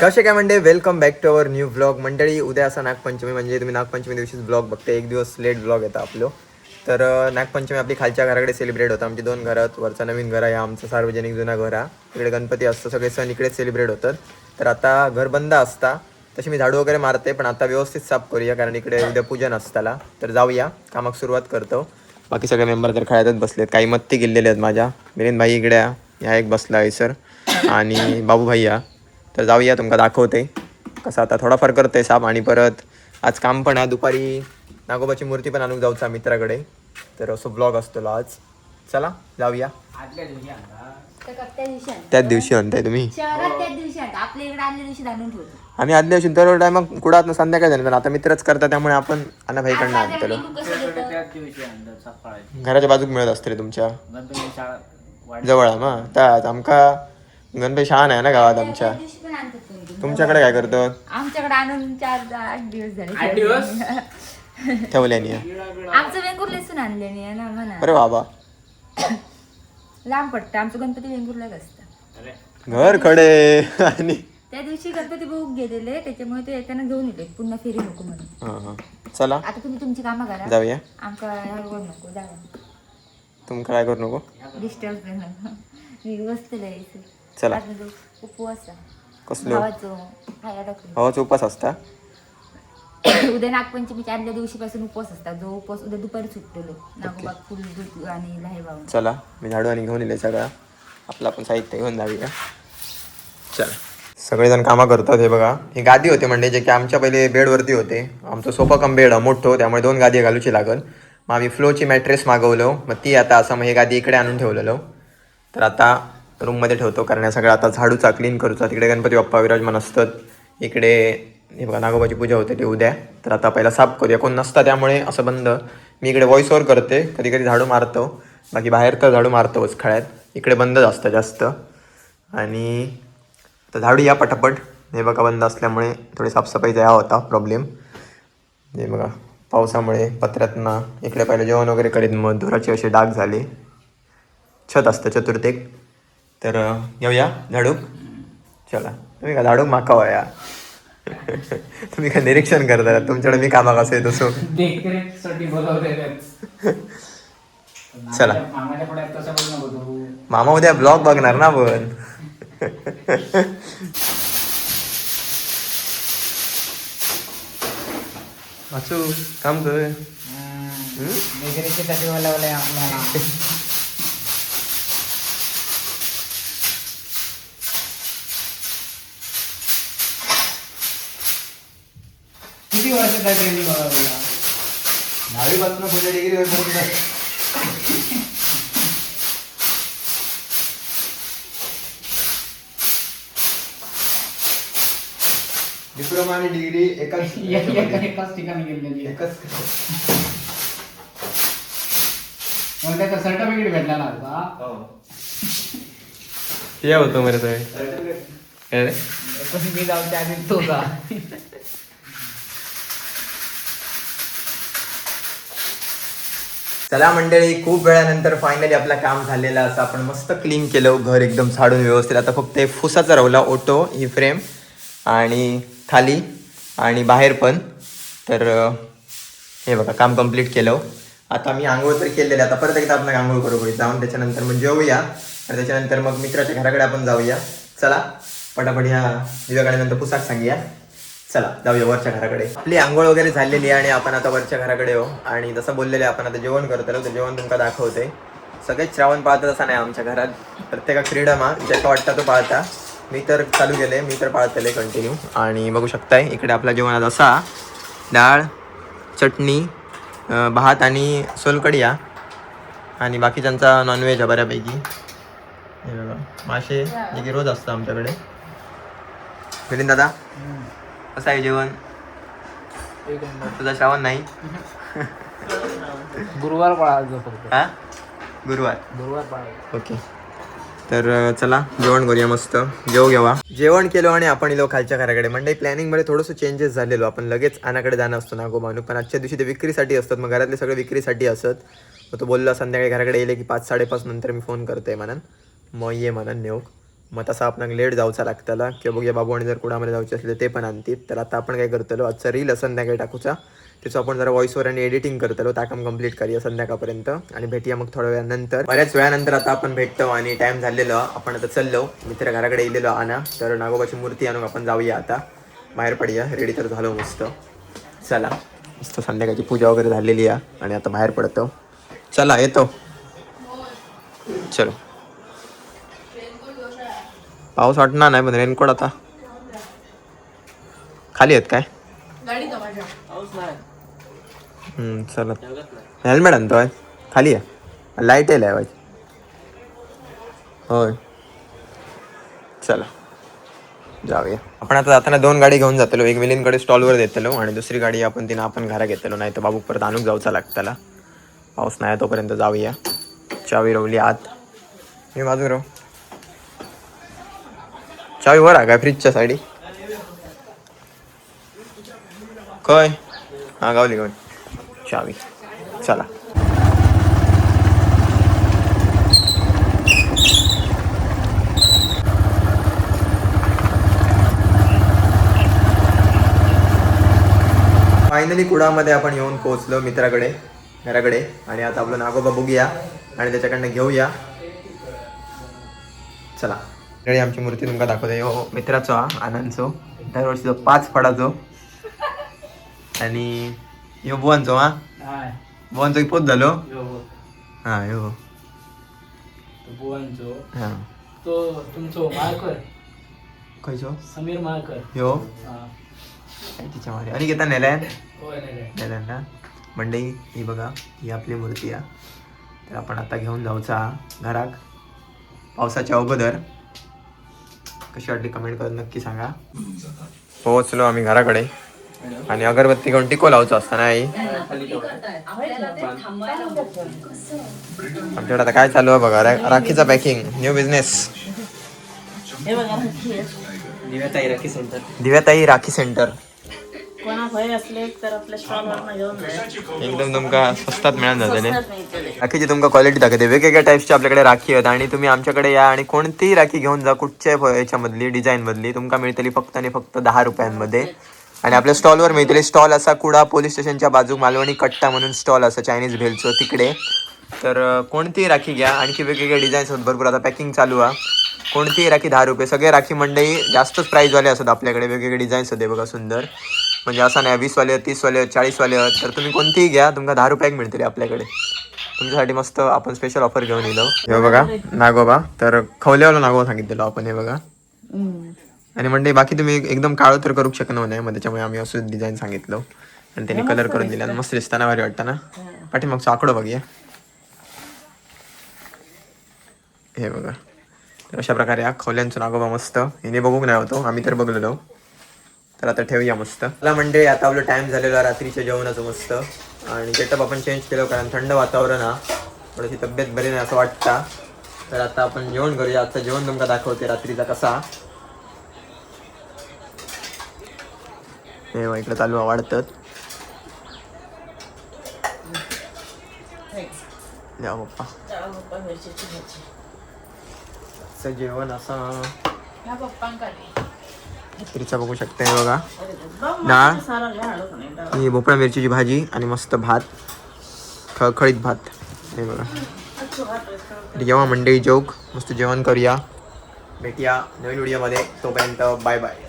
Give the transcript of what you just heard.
कसे काय म्हणजे welcome back to our new blog मंडळी. उद्या असा नागपंचमी, म्हणजे तुम्ही नागपंचमी दिवशीच ब्लॉग बघते, एक दिवस लेट ब्लॉग येतं आपलं. तर नागपंचमी आपली खालच्या घराकडे सेलिब्रेट होतं. आमची 2 घरात, वरचा नवीन घर आहे, आमचं सार्वजनिक जुना घर आहे. इकडे गणपती असतं, सगळे सण इकडेच सेलिब्रेट होतात. तर आता घर बंद असता, तशी मी झाडू वगैरे मारते, पण आता व्यवस्थित साफ करूया कारण इकडे उद्या पूजन असताला. तर जाऊया, कामाक सुरुवात करतो. बाकी सगळे मेंबर तर खेळातच बसलेत, काही मत्ती गेलेले आहेत माझ्या. मिलिंद भाई इकडे या एक बसला आहे सर, आणि बाबू भैया. तर जाऊया, तुमका दाखवते कसं आता थोडाफार करतंय साप. आणि परत आज काम पण आहे, दुपारी नागोबाची मूर्ती पण आणून जाऊचा मित्राकडे. तर असं ब्लॉग असतो आज. चला जाऊया. त्याच दिवशी आणताय तुम्ही? आपल्या इकडे आदल्या दिवशी आणून ठेवतो आम्ही आदल्या दिवशी दररोज टायम कुडात संध्याकाळी जाणार, पण आता मित्रच करतात त्यामुळे आपण भाईकडनं आणतो. घराच्या बाजूक मिळत असते रे तुमच्या जवळ मग त्यात आमका गणपती शाळा आहे ना गावात आमच्या. तुमच्याकडे काय करतो? आमच्याकडे आणून 4-8 दिवस झाले ठेवल्यानी. आमचं वेंगुर्लेसून आणले ना म्हणा. अरे बाबा, लांब पडतं आमचं. गणपती वेंगुर्लाच असतं, घर खडे. आणि त्या दिवशी गणपती बघूक गेलेले, त्याच्यामुळे ते येताना घेऊन येते, पुन्हा फेरी नको म्हणून. चला आता तुम्ही तुमची कामं करा, जाऊया. आमका करू नको, जावा. तुमका काय करू नको, डिस्टर्ब मी बसते. चला. उपवास कसलो भावाचं उपास असता? उद्या नागपंचमीच्या आदल्या दिवशीपासून उपवास असतात. जो उपवास उद्या दुपारी सुटलेलो नागोबा फुल दूध आणि लाही वाहून. चला, मी झाडू आणि घेऊन येईल सगळं, आपलं आपण साहित्य घेऊन जाऊया. चला, सगळेजण कामं करतात. हे बघा, ही गादी होते म्हणजे जे की आमच्या पहिले बेडवरती होते. आमचं सोफा कम बेड मोठं, त्यामुळे 2 गादी घालूची लागल. मग आम्ही फ्लोची मॅट्रेस मागवलो, मग ती आता असं मग हे गादी इकडे आणून ठेवलेलो. तर आता रूममध्ये ठेवतो, कारण या सगळं आता झाडूचा क्लीन करूचा. तिकडे गणपती बाप्पा विराजमान असतात, इकडे हे बघा नागोबाची पूजा होते ती उद्या. तर आता पहिला साफ करूया, कोण नसता त्यामुळे असं बंद. मी इकडे व्हॉइस ओव्हर करते, कधी कधी झाडू मारतो, बाकी बाहेर तर झाडू मारतोच खळ्यात. इकडे बंदच असतं जास्त. आणि तर झाडू या पटापट. हे बघा बंद असल्यामुळे थोडी साफसफाईचा या होता प्रॉब्लेम. हे बघा पावसामुळे पत्र्यातनं इकडे पहिले जेवण वगैरे करीत, मग धुराचे असे डाग झाले. छत असतं चतुर्थीक. तर येऊया झाडूक. चला, तुम्ही का झाडूक माका या. तुम्ही काय निरीक्षण करता, तुमच्याकडे मी कामा कसं येत असो. चला, मामा उद्या ब्लॉग बघणार ना पण. वाचू काम कर. किती वर्षाचा ट्रेनिंग बघा तुला? 10वी पासून पुढे डिग्री वर डिप्लोमा आणि डिग्री एकाच ठिकाणी गेलेली. मग त्याचा सर्टिफिकेट भेटला ना का? ते होतं बरं तर मी जाऊच्या आधी तो जा. चला मंडळी, खूप वेळानंतर फायनली आपलं काम झालेलं असं. आपण मस्त क्लीन केलं घर, एकदम झाडून व्यवस्थित. आता फक्त एक फुसाचा राहिला, ओटो, ही फ्रेम आणि खाली आणि बाहेर पण. तर हे बघा काम कंप्लीट केलं. आता मी आंघोळ तर केलेले, आता परत एकदा आपण आंघोळ करू जाऊन, त्याच्यानंतर मग जेवूया आणि त्याच्यानंतर मग मित्राच्या घराकडे आपण जाऊया. चला पटापट ह्या दिव्याकडे पुसाक सांगूया. चला जाऊया वरच्या घराकडे. आपली आंघोळ वगैरे झालेली आहे आणि आपण आता वरच्या घराकडे हो. आणि जसं बोललेले आपण आता जेवण करतो, तर जेवण तुमका दाखवते. सगळेच श्रावण पाळतात असं नाही आमच्या घरात, प्रत्येका फ्रीडम हा, ज्याचा वाटतं तो पाळता. मी तर चालू केले, मी तर पाळतले कंटिन्यू. आणि बघू शकताय इकडे आपला जेवणात असा डाळ, चटणी, भात आणि सोलकढिया. आणि बाकीच्यांचा नॉनव्हेज आहे बऱ्यापैकी. हे बघा मासे जे की रोज असतं आमच्याकडे. मिलिंद दादा कसं आहे जेवण? तुझा श्रावण नाही? गुरुवार पाळायचं फक्त. हा, गुरुवार पाळायचं. ओके. तर चला जेवण करूया मस्त. जेव्हा जेवण केलो आणि आपण इलो खालच्या घराकडे. म्हणजे प्लॅनिंगमध्ये थोडंसं चेंजेस झालेलो. आपण लगेच आनाकडे जाणं असतो नागोबानू, पण आजच्या दिवशी ते विक्रीसाठी असतात. मग घरातले सगळे विक्रीसाठी असत. मग तो बोलला संध्याकाळी घराकडे येले की 5-5:30 नंतर मी फोन करते म्हणून. मग ये म्हणून नेऊ. मग तसा आपण लेट जाऊचा लागतला किंवा बघूया बाबू आणि जर कुडामध्ये जाऊचे असले ते पण आणतील. तर आता आपण काय करतलो आजचा रील संध्याकाळी टाकूचा त्याचं आपण जरा व्हॉइसवर आणि एडिटिंग करतलो त्या काम कंप्लीट करूया संध्याकाळपर्यंत आणि भेटूया मग थोड्या वेळानंतर. बऱ्याच वेळानंतर आता आपण भेटतो आणि टाइम झालेलो आपण आता चाललो मित्र घराकडे येलेलो आणा. तर नागोबाची मूर्ती आणून आपण जाऊया आता बाहेर पडूया. रेडी तर झालो मस्त. चला मस्त संध्याकाळची पूजा वगैरे झालेली आहे आणि आता बाहेर पडतो. चला येतो. चलो पाऊस वाटणार नाही पण रेनकोट आता खाली आहेत काय चला हेल्मेट आणतोय खाली आहे लाईट आहे लावायची होय. चला जाऊया आपण आता जाताना 2 गाडी घेऊन जातलो. एक मिलिंदकडे स्टॉलवर देतलो आणि दुसरी गाडी आपण घरा घेतलो. नाही तर बाबू परत आणून जाऊचा लागताला. पाऊस नाही तोपर्यंत जाऊया. चावी रवली आत मी बाजू राहू. चावी वर आहे काय फ्रीजच्या साईडी काय हा गावली चावी. चला फायनली कुडामध्ये आपण येऊन पोहोचलो मित्राकडे घराकडे आणि आता आपलं नागोबा बघूया आणि त्याच्याकडनं घेऊया. चला रेडी आमची मूर्ती तुमका दाखवते. हो मित्राचो हा आनंदचो दरवर्षीचो 5 फडाचो आणि ह्यो बुवांचो हा बुवांचो पोत झालो हा ह्यो बुवांचो हा तो तुमचो माळकर खयचो समीर माळकर ह्यो हा काय तिच्या मारी आणि घेता नेल्यान होय नाही नेल्यान ना मंडई. ही बघा ही आपली मूर्ती आहे. तर आपण आता घेऊन जाऊचा घराक पावसाच्या अगोदर. कशी वाटली कमेंट करून नक्की सांगा. पोहोचलो आम्ही घराकडे आणि अगरबत्ती घेऊन टिको लावचं असतं नाही. आमच्याकडे आता काय चालू आहे बघा राखीचा पॅकिंग न्यू बिझनेस. दिव्याताई राखी सेंटर एकदम तुमका स्वस्तात मिळून जातले. राखीची तुमका क्वालिटी दाखवते. वेगवेगळ्या टाईप्सची आपल्याकडे राखी आहेत आणि तुम्ही आमच्याकडे या आणि कोणतीही राखी घेऊन जा कुठच्याही याच्यामधली डिझाईन मधली तुमका मिळतली फक्त आणि फक्त 10 रुपयांमध्ये. आणि आपल्या स्टॉलवर मिळतले. स्टॉल असा कुडा पोलीस स्टेशनच्या बाजू मालवणी कट्टा म्हणून स्टॉल असा चायनीज भेलचं तिकडे. तर कोणतीही राखी घ्या. आणखी वेगवेगळे डिझाईन्स आहेत भरपूर. आता पॅकिंग चालू आहे. कोणतीही राखी 10 रुपये. सगळे राखी मंडई जास्तच प्राईजवाले असतात आपल्याकडे. वेगवेगळे डिझाईन्स होते बघा सुंदर. म्हणजे असं नाही 20 वाले 30 वाले 40 वाले आहेत. तर तुम्ही कोणतीही घ्या तुमका 10 रुपयाक मिळतले आपल्याकडे. तुमच्यासाठी मस्त आपण स्पेशल ऑफर घेऊन येलो. हे बघा नागोबा. तर खवल्यावाला नागोबा सांगितलेलो आपण. हे बघा आणि म्हणजे बाकी तुम्ही एकदम काळं तर करू शकणार नाही. मग त्याच्यामुळे आम्ही असं डिझाईन सांगितलं आणि त्यांनी कलर करून दिला. मस्त दिसताना भारी वाटतं ना. पाठीमागचा आकडो बघूया. हे बघा. तर अशा प्रकारे हा खवल्यांचं नागोबा मस्त. हिने बघूक नाही होतो आम्ही तर बघलेलो. तर आता ठेवूया मस्त. मला म्हणजे आता आपलं टाइम झालेला रात्रीच्या जेवणाचं मस्त. आणि गेटअप आपण चेंज केलं कारण थंड वातावरण हा थोडीशी तब्येत बरी नाही असं वाटतं. तर आता आपण जेवण करूया. आजचं जेवण तुमका दाखवते रात्रीचा कसा. हे इकडे चालू वाढतात. द्या पप्पा जेवण असा रात्रीचा बघू शकता. हे बघा डाळ ही भोपळा मिरचीची भाजी आणि मस्त भात खळखळीत भात. हे बघा जेव्हा मंडई जोग मस्त जेवण करूया. भेटूया नवीन व्हिडिओमध्ये. तोपर्यंत बाय बाय.